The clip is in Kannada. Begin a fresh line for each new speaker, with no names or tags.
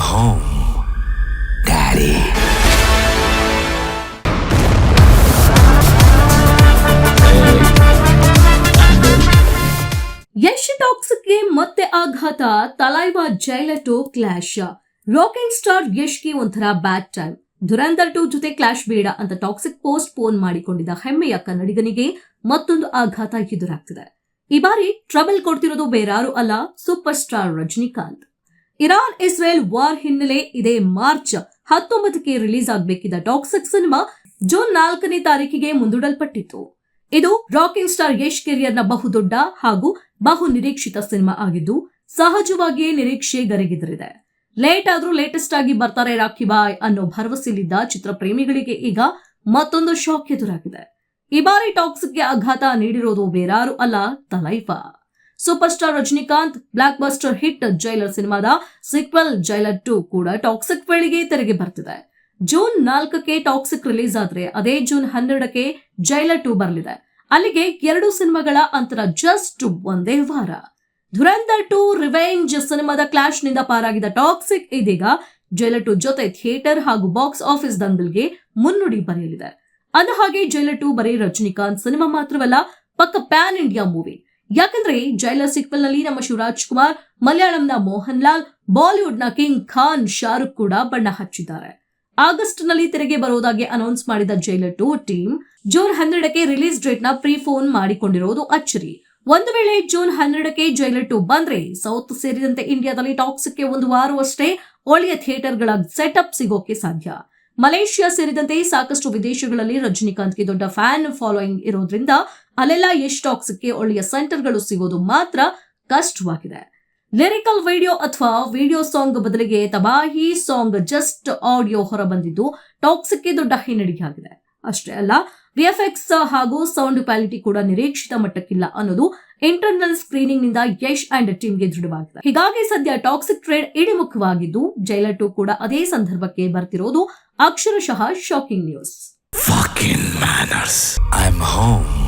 home, Daddy.
ಯಶ್ ಟಾಕ್ಸ್ಗೆ ಮತ್ತೆ ಆಘಾತ. ತಲೈವಾ ಜೈಲರ್ 2 ಕ್ಲಾಶ್. ರಾಕಿಂಗ್ ಸ್ಟಾರ್ ಯಶ್ಗೆ ಒಂಥರ ಬ್ಯಾಡ್ ಟೈಮ್. ಧುರಂಧರ್ 2 ಜೊತೆ ಕ್ಲಾಶ್ ಬೇಡ ಅಂತ ಟಾಕ್ಸಿಕ್ ಪೋಸ್ಟ್ ಪೋನ್ ಮಾಡಿಕೊಂಡಿದ್ದ ಹೆಮ್ಮೆಯ ಕನ್ನಡಿಗನಿಗೆ ಮತ್ತೊಂದು ಆಘಾತ ಎದುರಾಗ್ತಿದೆ. ಈ ಬಾರಿ ಟ್ರಬಲ್ ಕೊಡ್ತಿರೋದು ಬೇರಾರು ಅಲ್ಲ, super star Rajinikanth. Iran Israel war ಹಿನ್ನೆಲೆ ಇದೇ ಮಾರ್ಚ್ 19ಕ್ಕೆ ರಿಲೀಸ್ ಆಗಬೇಕಿದ್ದ ಟಾಕ್ಸಿಕ್ ಸಿನಿಮಾ ಜೂನ್ 4ನೇ ತಾರೀಕಿಗೆ ಮುಂದೂಡಲ್ಪಟ್ಟಿತ್ತು. ಇದು ರಾಕಿಂಗ್ ಸ್ಟಾರ್ ಯಶ್ ಕೆರಿಯರ್ನ ಬಹುದೊಡ್ಡ ಹಾಗೂ ಬಹು ನಿರೀಕ್ಷಿತ ಸಿನಿಮಾ ಆಗಿದ್ದು, ಸಹಜವಾಗಿಯೇ ನಿರೀಕ್ಷೆ ಗರಿಗೆದರಿದೆ. ಲೇಟ್ ಆದ್ರೂ ಲೇಟೆಸ್ಟ್ ಆಗಿ ಬರ್ತಾರೆ ರಾಖಿ ಬಾಯ್ ಅನ್ನೋ ಭರವಸೆಯಲ್ಲಿದ್ದ ಚಿತ್ರಪ್ರೇಮಿಗಳಿಗೆ ಈಗ ಮತ್ತೊಂದು ಶಾಕ್ ಎದುರಾಗಿದೆ. ಈ ಬಾರಿ ಟಾಕ್ಸಿಕ್ಗೆ ಆಘಾತ ನೀಡಿರೋದು ಬೇರಾರು ಅಲ್ಲ, Thalaiva. Super star Rajinikanth blockbuster hit Jailer ಸಿನಿಮಾದ ಸೀಕ್ವೆಲ್ ಜೈಲರ್ 2 ಕೂಡ ಟಾಕ್ಸಿಕ್ ವೇಳೆಗೆ ತೆರೆಗೆ ಬರ್ತಿದೆ. ಜೂನ್ 4ಕ್ಕೆ ಟಾಕ್ಸಿಕ್ ರಿಲೀಸ್ ಆದ್ರೆ ಅದೇ ಜೂನ್ 12ಕ್ಕೆ ಜೈಲರ್ 2 ಬರಲಿದೆ. ಅಲ್ಲಿಗೆ 2 ಸಿನಿಮಾಗಳ ಅಂತರ ಜಸ್ಟ್ ಒಂದೇ ವಾರ. ಧುರಂಧರ್ 2 ರಿವೆಂಜ್ ಸಿನಿಮಾದ ಕ್ಲಾಶ್ ನಿಂದ ಪಾರಾಗಿದ್ದ ಟಾಕ್ಸಿಕ್ ಇದೀಗ ಜೈಲರ್ 2 ಜೊತೆ ಥಿಯೇಟರ್ ಹಾಗೂ ಬಾಕ್ಸ್ ಆಫೀಸ್ ದಂಗಲ್ಗೆ ಮುನ್ನುಡಿ ಬರೆಯಲಿದೆ. ಅಂದಹಾಗೆ ಜೈಲರ್ 2 ಬರೀ ರಜನಿಕಾಂತ್ ಸಿನಿಮಾ ಮಾತ್ರವಲ್ಲ, ಪಕ್ಕ ಪ್ಯಾನ್ ಇಂಡಿಯಾ ಮೂವಿ. ಯಾಕಂದ್ರೆ ಜೈಲರ್ ಸೀಕ್ವೆಲ್ ನಲ್ಲಿ ನಮ್ಮ ಶಿವರಾಜ್ ಕುಮಾರ್, ಮಲಯಾಳಂನ ಮೋಹನ್ ಲಾಲ್, ಬಾಲಿವುಡ್ ನ ಕಿಂಗ್ ಖಾನ್ ಶಾರುಖ್ ಕೂಡ ಬಣ್ಣ ಹಚ್ಚಿದ್ದಾರೆ. ಆಗಸ್ಟ್ ನಲ್ಲಿ ತೆರೆಗೆ ಬರೋದಾಗಿ ಅನೌನ್ಸ್ ಮಾಡಿದ ಜೈಲರ್ 2 ಟೀಮ್ ಜೂನ್ 12ಕ್ಕೆ ರಿಲೀಸ್ ಡೇಟ್ ನ ಪ್ರೀಫೋನ್ ಮಾಡಿಕೊಂಡಿರೋದು ಅಚ್ಚರಿ. ಒಂದು ವೇಳೆ ಜೂನ್ 12ಕ್ಕೆ ಜೈಲರ್ 2 ಬಂದ್ರೆ ಸೌತ್ ಸೇರಿದಂತೆ ಇಂಡಿಯಾದಲ್ಲಿ ಟಾಕ್ಸಿಕ್ಗೆ ಒಂದು ವಾರವಷ್ಟೇ ಒಳ್ಳೆಯ ಥಿಯೇಟರ್ಗಳ ಸೆಟಪ್ ಸಿಗೋಕೆ ಸಾಧ್ಯ. ಮಲೇಷಿಯಾ ಸೇರಿದಂತೆ ಸಾಕಷ್ಟು ವಿದೇಶಗಳಲ್ಲಿ ರಜನಿಕಾಂತ್ಗೆ ದೊಡ್ಡ ಫ್ಯಾನ್ ಫಾಲೋಯಿಂಗ್ ಇರೋದ್ರಿಂದ ಅಲ್ಲೆಲ್ಲ ಯಶ್ ಟಾಕ್ಸಿಕ್ಗೆ ಒಳ್ಳೆಯ ಸೆಂಟರ್ಗಳು ಸಿಗೋದು ಮಾತ್ರ ಕಷ್ಟವಾಗಿದೆ. ಲಿರಿಕಲ್ ವಿಡಿಯೋ ಅಥವಾ ವಿಡಿಯೋ ಸಾಂಗ್ ಬದಲಿಗೆ ತಬಾಹಿ ಸಾಂಗ್ ಜಸ್ಟ್ ಆಡಿಯೋ ಹೊರಬಂದಿದ್ದು ಟಾಕ್ಸಿಕ್ಗೆ ದೊಡ್ಡ ಹಿನ್ನಡೆಯಾಗಿದೆ. ಅಷ್ಟೇ ಅಲ್ಲ, ವಿಎಫ್ಎಕ್ಸ್ ಹಾಗೂ ಸೌಂಡ್ ಕ್ವಾಲಿಟಿ ಕೂಡ ನಿರೀಕ್ಷಿತ ಮಟ್ಟಕ್ಕಿಲ್ಲ ಅನ್ನೋದು ಇಂಟರ್ನಲ್ ಸ್ಕ್ರೀನಿಂಗ್ ನಿಂದ ಯಶ್ ಅಂಡ್ ಟೀಮ್ಗೆ ದೃಢವಾಗಿದೆ. ಹೀಗಾಗಿ ಸದ್ಯ ಟಾಕ್ಸಿಕ್ ಟ್ರೇಡ್ ಇಳಿಮುಖವಾಗಿದ್ದು, ಜೈಲರ್ 2 ಕೂಡ ಅದೇ ಸಂದರ್ಭಕ್ಕೆ ಬರ್ತಿರೋದು ಅಕ್ಷರಶಃ shocking news.
Fucking manners. I'm home.